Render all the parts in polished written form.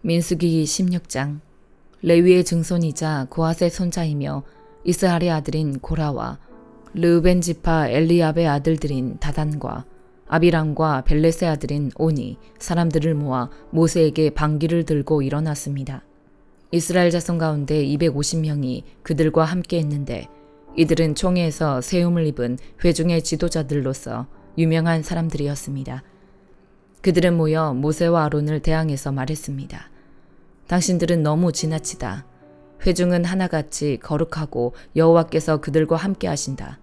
민수기 16장. 레위의 증손이자 고핫의 손자이며 이스할의 아들인 고라와 르우벤 지파 엘리압의 아들들인 다단과 아비람과 벨렛의 아들인 오니 사람들을 모아 모세에게 방귀를 들고 일어났습니다. 이스라엘 자손 가운데 250명이 그들과 함께 했는데 이들은 총회에서 세움을 입은 회중의 지도자들로서 유명한 사람들이었습니다. 그들은 모여 모세와 아론을 대항해서 말했습니다. 당신들은 너무 지나치다. 회중은 하나같이 거룩하고 여호와께서 그들과 함께 하신다.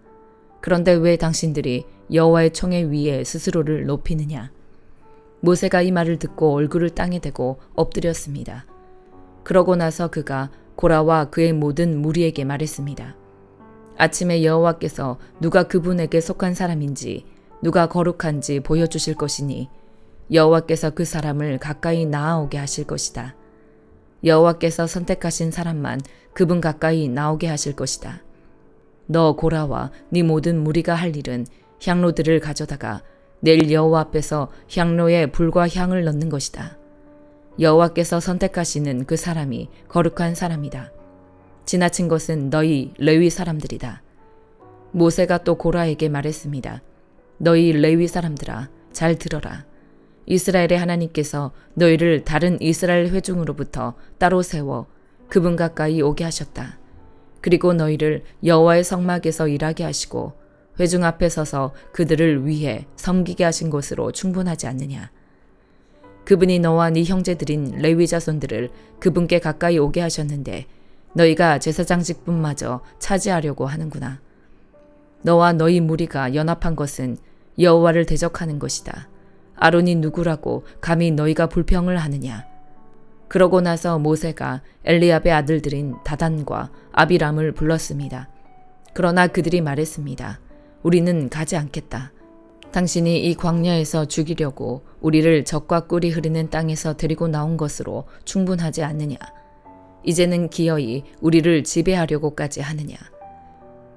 그런데 왜 당신들이 여호와의 총회 위에 스스로를 높이느냐? 모세가 이 말을 듣고 얼굴을 땅에 대고 엎드렸습니다. 그러고 나서 그가 고라와 그의 모든 무리에게 말했습니다. 아침에 여호와께서 누가 그분에게 속한 사람인지 누가 거룩한지 보여주실 것이니 여호와께서 그 사람을 가까이 나아오게 하실 것이다. 여호와께서 선택하신 사람만 그분 가까이 나오게 하실 것이다. 너 고라와 네 모든 무리가 할 일은 향로들을 가져다가 내일 여호와 앞에서 향로에 불과 향을 넣는 것이다. 여호와께서 선택하시는 그 사람이 거룩한 사람이다. 지나친 것은 너희 레위 사람들이다. 모세가 또 고라에게 말했습니다. 너희 레위 사람들아, 잘 들어라. 이스라엘의 하나님께서 너희를 다른 이스라엘 회중으로부터 따로 세워 그분 가까이 오게 하셨다. 그리고 너희를 여호와의 성막에서 일하게 하시고 회중 앞에 서서 그들을 위해 섬기게 하신 것으로 충분하지 않느냐. 그분이 너와 네 형제들인 레위 자손들을 그분께 가까이 오게 하셨는데 너희가 제사장직분마저 차지하려고 하는구나. 너와 너희 무리가 연합한 것은 여호와를 대적하는 것이다. 아론이 누구라고 감히 너희가 불평을 하느냐. 그러고 나서 모세가 엘리압의 아들들인 다단과 아비람을 불렀습니다. 그러나 그들이 말했습니다. 우리는 가지 않겠다. 당신이 이 광야에서 죽이려고 우리를 적과 꿀이 흐르는 땅에서 데리고 나온 것으로 충분하지 않느냐. 이제는 기어이 우리를 지배하려고까지 하느냐.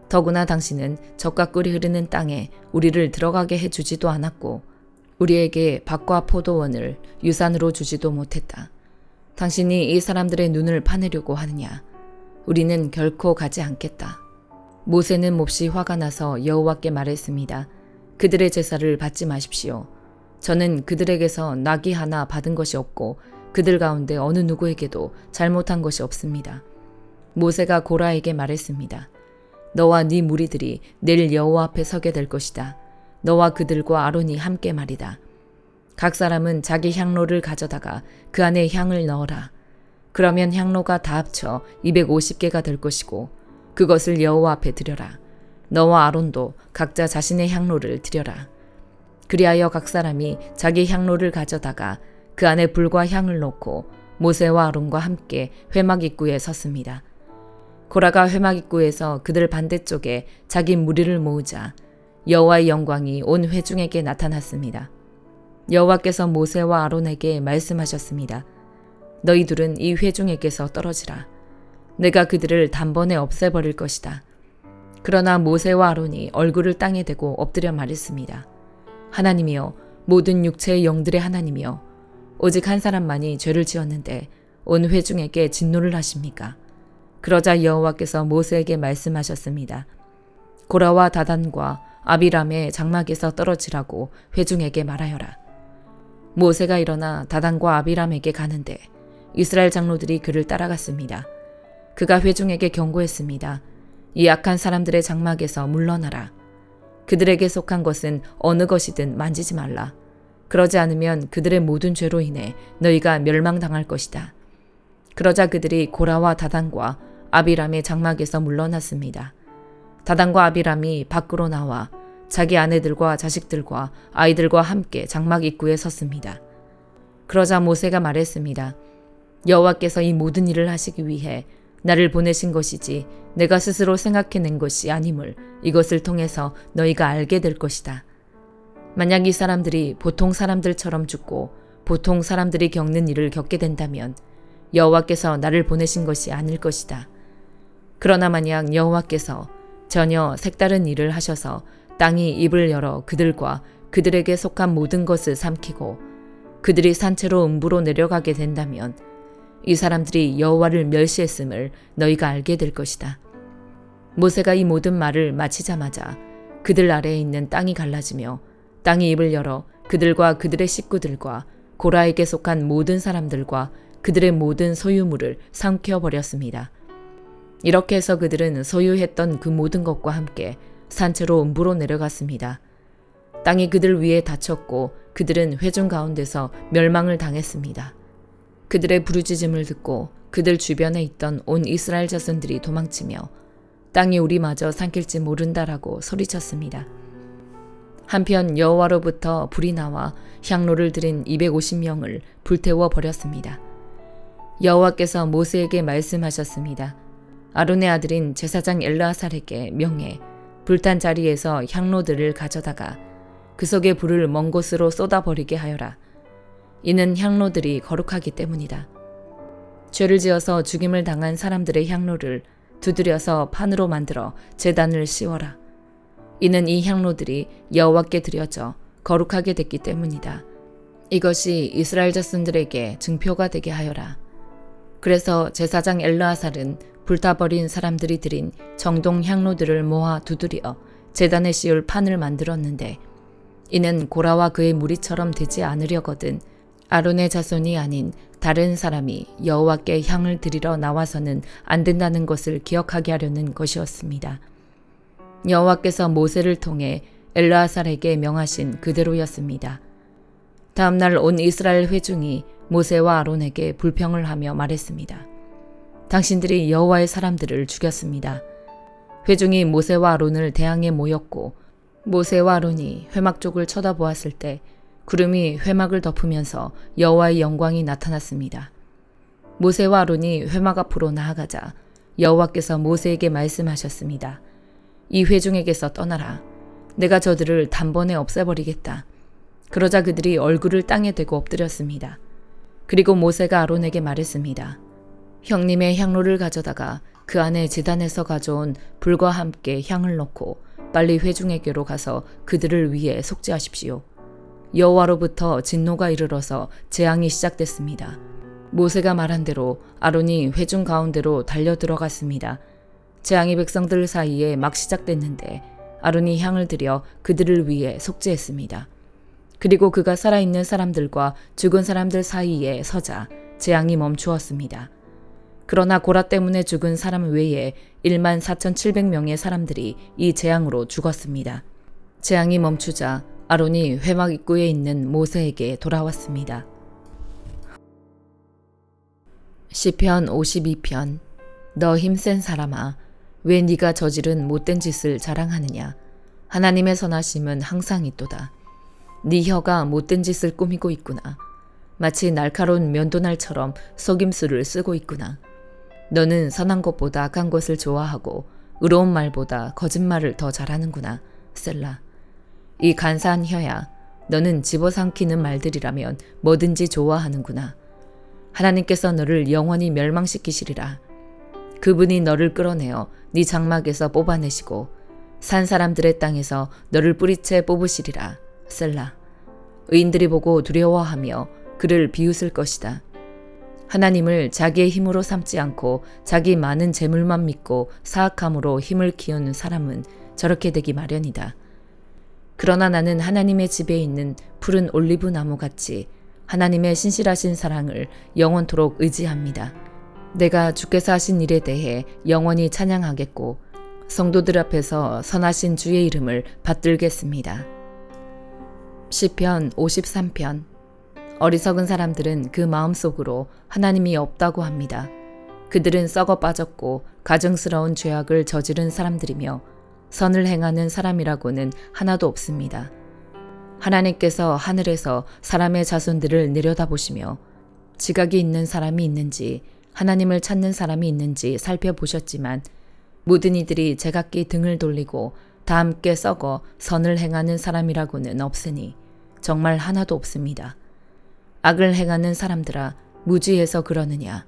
더구나 당신은 적과 꿀이 흐르는 땅에 우리를 들어가게 해주지도 않았고 우리에게 밭과 포도원을 유산으로 주지도 못했다. 당신이 이 사람들의 눈을 파내려고 하느냐. 우리는 결코 가지 않겠다. 모세는 몹시 화가 나서 여호와께 말했습니다. 그들의 제사를 받지 마십시오. 저는 그들에게서 낙이 하나 받은 것이 없고 그들 가운데 어느 누구에게도 잘못한 것이 없습니다. 모세가 고라에게 말했습니다. 너와 네 무리들이 내일 여호와 앞에 서게 될 것이다. 너와 그들과 아론이 함께 말이다. 각 사람은 자기 향로를 가져다가 그 안에 향을 넣어라. 그러면 향로가 다 합쳐 250개가 될 것이고 그것을 여호와 앞에 드려라. 너와 아론도 각자 자신의 향로를 드려라. 그리하여 각 사람이 자기 향로를 가져다가 그 안에 불과 향을 넣고 모세와 아론과 함께 회막 입구에 섰습니다. 고라가 회막 입구에서 그들 반대쪽에 자기 무리를 모으자 여호와의 영광이 온 회중에게 나타났습니다. 여호와께서 모세와 아론에게 말씀하셨습니다. 너희들은 이 회중에게서 떨어지라. 내가 그들을 단번에 없애버릴 것이다. 그러나 모세와 아론이 얼굴을 땅에 대고 엎드려 말했습니다. 하나님이여, 모든 육체의 영들의 하나님이여, 오직 한 사람만이 죄를 지었는데 온 회중에게 진노를 하십니까? 그러자 여호와께서 모세에게 말씀하셨습니다. 고라와 다단과 아비람의 장막에서 떨어지라고 회중에게 말하여라. 모세가 일어나 다단과 아비람에게 가는데 이스라엘 장로들이 그를 따라갔습니다. 그가 회중에게 경고했습니다. 이 악한 사람들의 장막에서 물러나라. 그들에게 속한 것은 어느 것이든 만지지 말라. 그러지 않으면 그들의 모든 죄로 인해 너희가 멸망당할 것이다. 그러자 그들이 고라와 다단과 아비람의 장막에서 물러났습니다. 다단과 아비람이 밖으로 나와 자기 아내들과 자식들과 아이들과 함께 장막 입구에 섰습니다. 그러자 모세가 말했습니다. 여호와께서 이 모든 일을 하시기 위해 나를 보내신 것이지 내가 스스로 생각해낸 것이 아님을 이것을 통해서 너희가 알게 될 것이다. 만약 이 사람들이 보통 사람들처럼 죽고 보통 사람들이 겪는 일을 겪게 된다면 여호와께서 나를 보내신 것이 아닐 것이다. 그러나 만약 여호와께서 전혀 색다른 일을 하셔서 땅이 입을 열어 그들과 그들에게 속한 모든 것을 삼키고 그들이 산채로 음부로 내려가게 된다면 이 사람들이 여호와를 멸시했음을 너희가 알게 될 것이다. 모세가 이 모든 말을 마치자마자 그들 아래에 있는 땅이 갈라지며 땅이 입을 열어 그들과 그들의 식구들과 고라에게 속한 모든 사람들과 그들의 모든 소유물을 삼켜버렸습니다. 이렇게 해서 그들은 소유했던 그 모든 것과 함께 산채로 음부로 내려갔습니다. 땅이 그들 위에 닫혔고 그들은 회중 가운데서 멸망을 당했습니다. 그들의 부르짖음을 듣고 그들 주변에 있던 온 이스라엘 자손들이 도망치며 땅이 우리마저 삼킬지 모른다라고 소리쳤습니다. 한편 여호와로부터 불이 나와 향로를 들인 250명을 불태워 버렸습니다. 여호와께서 모세에게 말씀하셨습니다. 아론의 아들인 제사장 엘르아살에게 명해 불탄 자리에서 향로들을 가져다가 그 속에 불을 먼 곳으로 쏟아버리게 하여라. 이는 향로들이 거룩하기 때문이다. 죄를 지어서 죽임을 당한 사람들의 향로를 두드려서 판으로 만들어 제단을 씌워라. 이는 이 향로들이 여호와께 드려져 거룩하게 됐기 때문이다. 이것이 이스라엘 자손들에게 증표가 되게 하여라. 그래서 제사장 엘르아살은 불타버린 사람들이 드린 정동 향로들을 모아 두드려 제단에 씌울 판을 만들었는데 이는 고라와 그의 무리처럼 되지 않으려거든 아론의 자손이 아닌 다른 사람이 여호와께 향을 드리러 나와서는 안 된다는 것을 기억하게 하려는 것이었습니다. 여호와께서 모세를 통해 엘르아살에게 명하신 그대로였습니다. 다음 날 온 이스라엘 회중이 모세와 아론에게 불평을 하며 말했습니다. 당신들이 여호와의 사람들을 죽였습니다. 회중이 모세와 아론을 대항해 모였고 모세와 아론이 회막 쪽을 쳐다보았을 때 구름이 회막을 덮으면서 여호와의 영광이 나타났습니다. 모세와 아론이 회막 앞으로 나아가자 여호와께서 모세에게 말씀하셨습니다. 이 회중에게서 떠나라. 내가 저들을 단번에 없애버리겠다. 그러자 그들이 얼굴을 땅에 대고 엎드렸습니다. 그리고 모세가 아론에게 말했습니다. 형님의 향로를 가져다가 그 안에 제단에서 가져온 불과 함께 향을 넣고 빨리 회중에게로 가서 그들을 위해 속죄하십시오. 여호와로부터 진노가 이르러서 재앙이 시작됐습니다. 모세가 말한 대로 아론이 회중 가운데로 달려 들어갔습니다. 재앙이 백성들 사이에 막 시작됐는데 아론이 향을 들여 그들을 위해 속죄했습니다. 그리고 그가 살아있는 사람들과 죽은 사람들 사이에 서자 재앙이 멈추었습니다. 그러나 고라 때문에 죽은 사람 외에 14,700명의 사람들이 이 재앙으로 죽었습니다. 재앙이 멈추자 아론이 회막 입구에 있는 모세에게 돌아왔습니다. 시편 52편. 너 힘센 사람아, 왜 네가 저지른 못된 짓을 자랑하느냐? 하나님의 선하심은 항상 있도다. 네 혀가 못된 짓을 꾸미고 있구나. 마치 날카로운 면도날처럼 속임수를 쓰고 있구나. 너는 선한 것보다 악한 것을 좋아하고 의로운 말보다 거짓말을 더 잘하는구나. 셀라. 이 간사한 혀야, 너는 집어삼키는 말들이라면 뭐든지 좋아하는구나. 하나님께서 너를 영원히 멸망시키시리라. 그분이 너를 끌어내어 네 장막에서 뽑아내시고 산 사람들의 땅에서 너를 뿌리채 뽑으시리라. 셀라. 의인들이 보고 두려워하며 그를 비웃을 것이다. 하나님을 자기의 힘으로 삼지 않고 자기 많은 재물만 믿고 사악함으로 힘을 키우는 사람은 저렇게 되기 마련이다. 그러나 나는 하나님의 집에 있는 푸른 올리브 나무같이 하나님의 신실하신 사랑을 영원토록 의지합니다. 내가 주께서 하신 일에 대해 영원히 찬양하겠고 성도들 앞에서 선하신 주의 이름을 받들겠습니다. 시편 53편. 어리석은 사람들은 그 마음속으로 하나님이 없다고 합니다. 그들은 썩어 빠졌고 가증스러운 죄악을 저지른 사람들이며 선을 행하는 사람이라고는 하나도 없습니다. 하나님께서 하늘에서 사람의 자손들을 내려다보시며 지각이 있는 사람이 있는지 하나님을 찾는 사람이 있는지 살펴보셨지만 모든 이들이 제각기 등을 돌리고 다 함께 썩어 선을 행하는 사람이라고는 없으니 정말 하나도 없습니다. 악을 행하는 사람들아, 무지해서 그러느냐?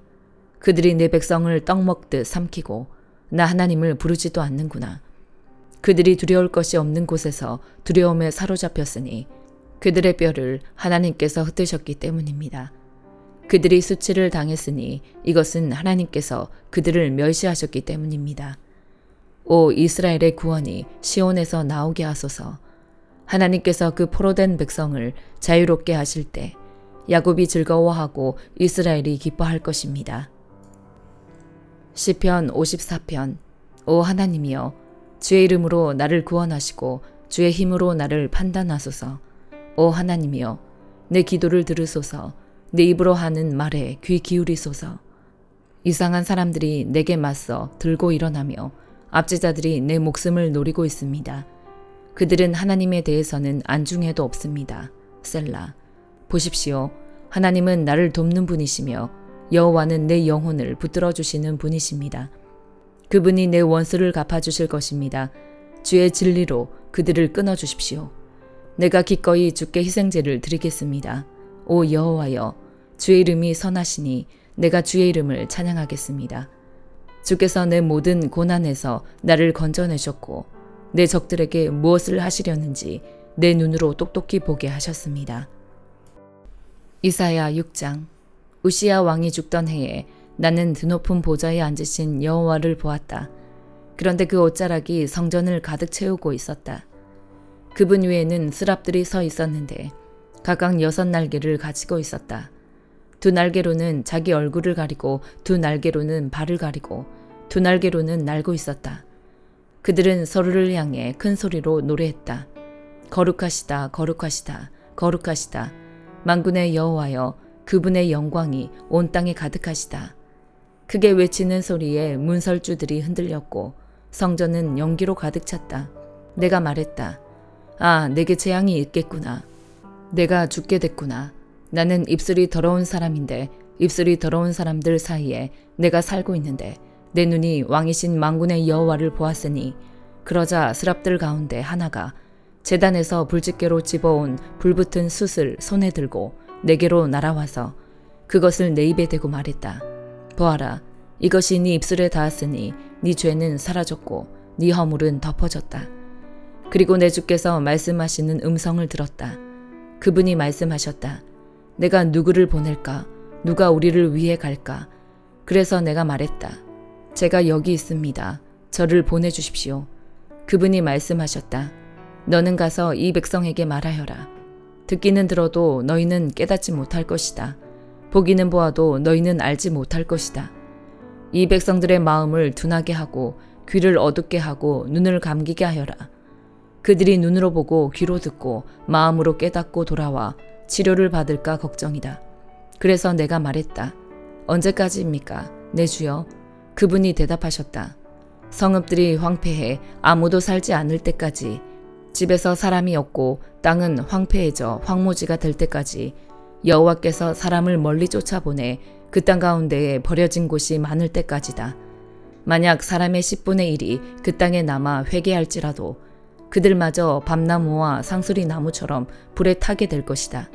그들이 내 백성을 떡 먹듯 삼키고 나 하나님을 부르지도 않는구나. 그들이 두려울 것이 없는 곳에서 두려움에 사로잡혔으니 그들의 뼈를 하나님께서 흩으셨기 때문입니다. 그들이 수치를 당했으니 이것은 하나님께서 그들을 멸시하셨기 때문입니다. 오 이스라엘의 구원이 시온에서 나오게 하소서. 하나님께서 그 포로된 백성을 자유롭게 하실 때 야곱이 즐거워하고 이스라엘이 기뻐할 것입니다. 시편 54편. 오 하나님이여, 주의 이름으로 나를 구원하시고 주의 힘으로 나를 판단하소서. 오 하나님이여, 내 기도를 들으소서. 내 입으로 하는 말에 귀 기울이소서. 이상한 사람들이 내게 맞서 들고 일어나며 압제자들이 내 목숨을 노리고 있습니다. 그들은 하나님에 대해서는 안중에도 없습니다. 셀라. 보십시오. 하나님은 나를 돕는 분이시며 여호와는 내 영혼을 붙들어 주시는 분이십니다. 그분이 내 원수를 갚아주실 것입니다. 주의 진리로 그들을 끊어주십시오. 내가 기꺼이 주께 희생제를 드리겠습니다. 오 여호와여, 주의 이름이 선하시니 내가 주의 이름을 찬양하겠습니다. 주께서 내 모든 고난에서 나를 건져내셨고 내 적들에게 무엇을 하시려는지 내 눈으로 똑똑히 보게 하셨습니다. 이사야 6장. 우시야 왕이 죽던 해에 나는 드높은 보좌에 앉으신 여호와를 보았다. 그런데 그 옷자락이 성전을 가득 채우고 있었다. 그분 위에는 스랍들이 서 있었는데 각각 6날개를 가지고 있었다. 2날개로는 자기 얼굴을 가리고 2날개로는 발을 가리고 2날개로는 날고 있었다. 그들은 서로를 향해 큰 소리로 노래했다. 거룩하시다, 거룩하시다, 거룩하시다. 만군의 여호와여, 그분의 영광이 온 땅에 가득하시다. 크게 외치는 소리에 문설주들이 흔들렸고 성전은 연기로 가득 찼다. 내가 말했다. 아, 내게 재앙이 있겠구나. 내가 죽게 됐구나. 나는 입술이 더러운 사람인데 입술이 더러운 사람들 사이에 내가 살고 있는데 내 눈이 왕이신 만군의 여호와를 보았으니 그러자 스랍들 가운데 하나가 제단에서 불집게로 집어온 불붙은 숯을 손에 들고 내게로 날아와서 그것을 내 입에 대고 말했다. 보아라, 이것이 네 입술에 닿았으니 네 죄는 사라졌고 네 허물은 덮어졌다. 그리고 내 주께서 말씀하시는 음성을 들었다. 그분이 말씀하셨다. 내가 누구를 보낼까? 누가 우리를 위해 갈까? 그래서 내가 말했다. 제가 여기 있습니다. 저를 보내주십시오. 그분이 말씀하셨다. 너는 가서 이 백성에게 말하여라. 듣기는 들어도 너희는 깨닫지 못할 것이다. 보기는 보아도 너희는 알지 못할 것이다. 이 백성들의 마음을 둔하게 하고 귀를 어둡게 하고 눈을 감기게 하여라. 그들이 눈으로 보고 귀로 듣고 마음으로 깨닫고 돌아와 치료를 받을까 걱정이다. 그래서 내가 말했다. 언제까지입니까? 내 주여. 그분이 대답하셨다. 성읍들이 황폐해 아무도 살지 않을 때까지, 집에서 사람이 없고 땅은 황폐해져 황무지가 될 때까지 여호와께서 사람을 멀리 쫓아보내 그 땅 가운데에 버려진 곳이 많을 때까지다. 만약 사람의 10분의 1이 그 땅에 남아 회개할지라도 그들마저 밤나무와 상수리 나무처럼 불에 타게 될 것이다.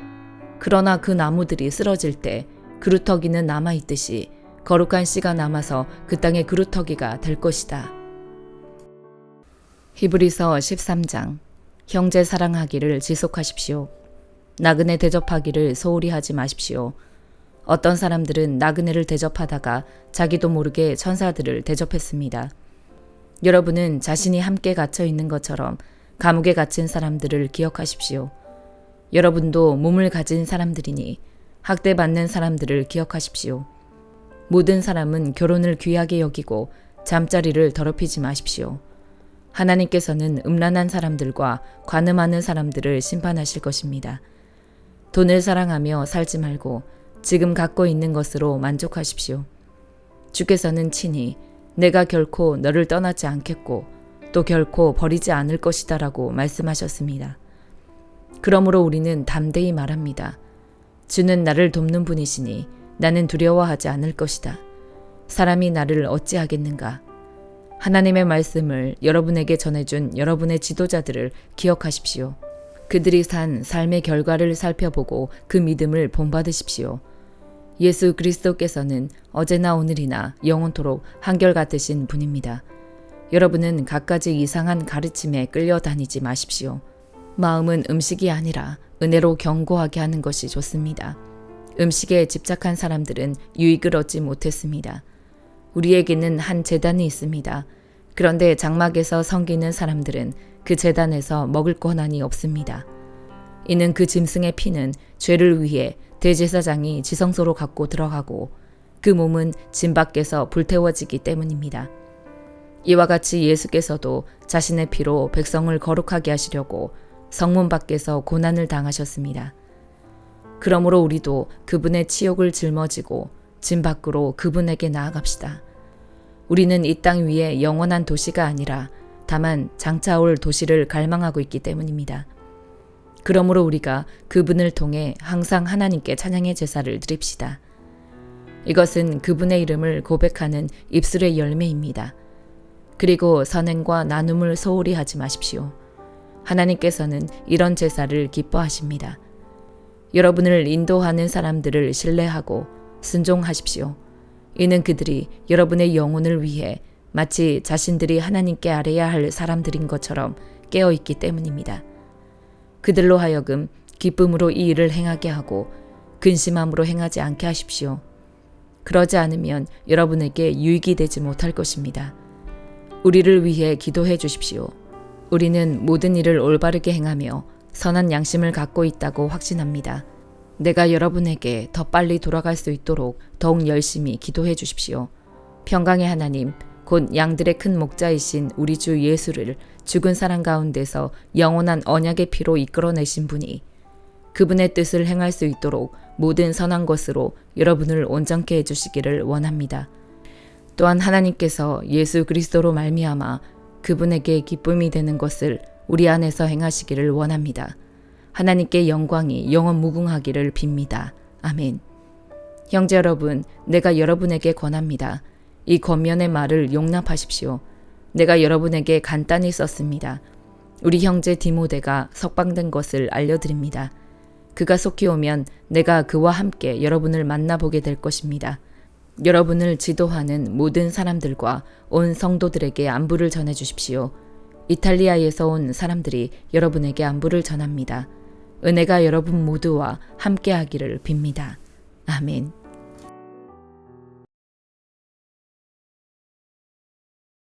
그러나 그 나무들이 쓰러질 때 그루터기는 남아있듯이 거룩한 씨가 남아서 그 땅의 그루터기가 될 것이다. 히브리서 13장. 형제 사랑하기를 지속하십시오. 나그네 대접하기를 소홀히 하지 마십시오. 어떤 사람들은 나그네를 대접하다가 자기도 모르게 천사들을 대접했습니다. 여러분은 자신이 함께 갇혀 있는 것처럼 감옥에 갇힌 사람들을 기억하십시오. 여러분도 몸을 가진 사람들이니 학대받는 사람들을 기억하십시오. 모든 사람은 결혼을 귀하게 여기고 잠자리를 더럽히지 마십시오. 하나님께서는 음란한 사람들과 관음하는 사람들을 심판하실 것입니다. 돈을 사랑하며 살지 말고 지금 갖고 있는 것으로 만족하십시오. 주께서는 친히 내가 결코 너를 떠나지 않겠고 또 결코 버리지 않을 것이다 라고 말씀하셨습니다. 그러므로 우리는 담대히 말합니다. 주는 나를 돕는 분이시니 나는 두려워하지 않을 것이다. 사람이 나를 어찌하겠는가? 하나님의 말씀을 여러분에게 전해준 여러분의 지도자들을 기억하십시오. 그들이 산 삶의 결과를 살펴보고 그 믿음을 본받으십시오. 예수 그리스도께서는 어제나 오늘이나 영원토록 한결같으신 분입니다. 여러분은 갖가지 이상한 가르침에 끌려다니지 마십시오. 마음은 음식이 아니라 은혜로 견고하게 하는 것이 좋습니다. 음식에 집착한 사람들은 유익을 얻지 못했습니다. 우리에게는 한 제단이 있습니다. 그런데 장막에서 섬기는 사람들은 그 제단에서 먹을 권한이 없습니다. 이는 그 짐승의 피는 죄를 위해 대제사장이 지성소로 갖고 들어가고 그 몸은 짐 밖에서 불태워지기 때문입니다. 이와 같이 예수께서도 자신의 피로 백성을 거룩하게 하시려고 성문 밖에서 고난을 당하셨습니다. 그러므로 우리도 그분의 치욕을 짊어지고 짐 밖으로 그분에게 나아갑시다. 우리는 이 땅 위에 영원한 도시가 아니라 다만 장차 올 도시를 갈망하고 있기 때문입니다. 그러므로 우리가 그분을 통해 항상 하나님께 찬양의 제사를 드립시다. 이것은 그분의 이름을 고백하는 입술의 열매입니다. 그리고 선행과 나눔을 소홀히 하지 마십시오. 하나님께서는 이런 제사를 기뻐하십니다. 여러분을 인도하는 사람들을 신뢰하고 순종하십시오. 이는 그들이 여러분의 영혼을 위해 마치 자신들이 하나님께 아뢰야 할 사람들인 것처럼 깨어있기 때문입니다. 그들로 하여금 기쁨으로 이 일을 행하게 하고 근심함으로 행하지 않게 하십시오. 그러지 않으면 여러분에게 유익이 되지 못할 것입니다. 우리를 위해 기도해 주십시오. 우리는 모든 일을 올바르게 행하며 선한 양심을 갖고 있다고 확신합니다. 내가 여러분에게 더 빨리 돌아갈 수 있도록 더욱 열심히 기도해 주십시오. 평강의 하나님, 곧 양들의 큰 목자이신 우리 주 예수를 죽은 사람 가운데서 영원한 언약의 피로 이끌어내신 분이 그분의 뜻을 행할 수 있도록 모든 선한 것으로 여러분을 온전케 해주시기를 원합니다. 또한 하나님께서 예수 그리스도로 말미암아 그분에게 기쁨이 되는 것을 우리 안에서 행하시기를 원합니다. 하나님께 영광이 영원 무궁하기를 빕니다. 아멘. 형제 여러분, 내가 여러분에게 권합니다. 이 권면의 말을 용납하십시오. 내가 여러분에게 간단히 썼습니다. 우리 형제 디모데가 석방된 것을 알려드립니다. 그가 속히 오면 내가 그와 함께 여러분을 만나보게 될 것입니다. 여러분을 지도하는 모든 사람들과 온 성도들에게 안부를 전해주십시오. 이탈리아에서 온 사람들이 여러분에게 안부를 전합니다. 은혜가 여러분 모두와 함께하기를 빕니다. 아멘.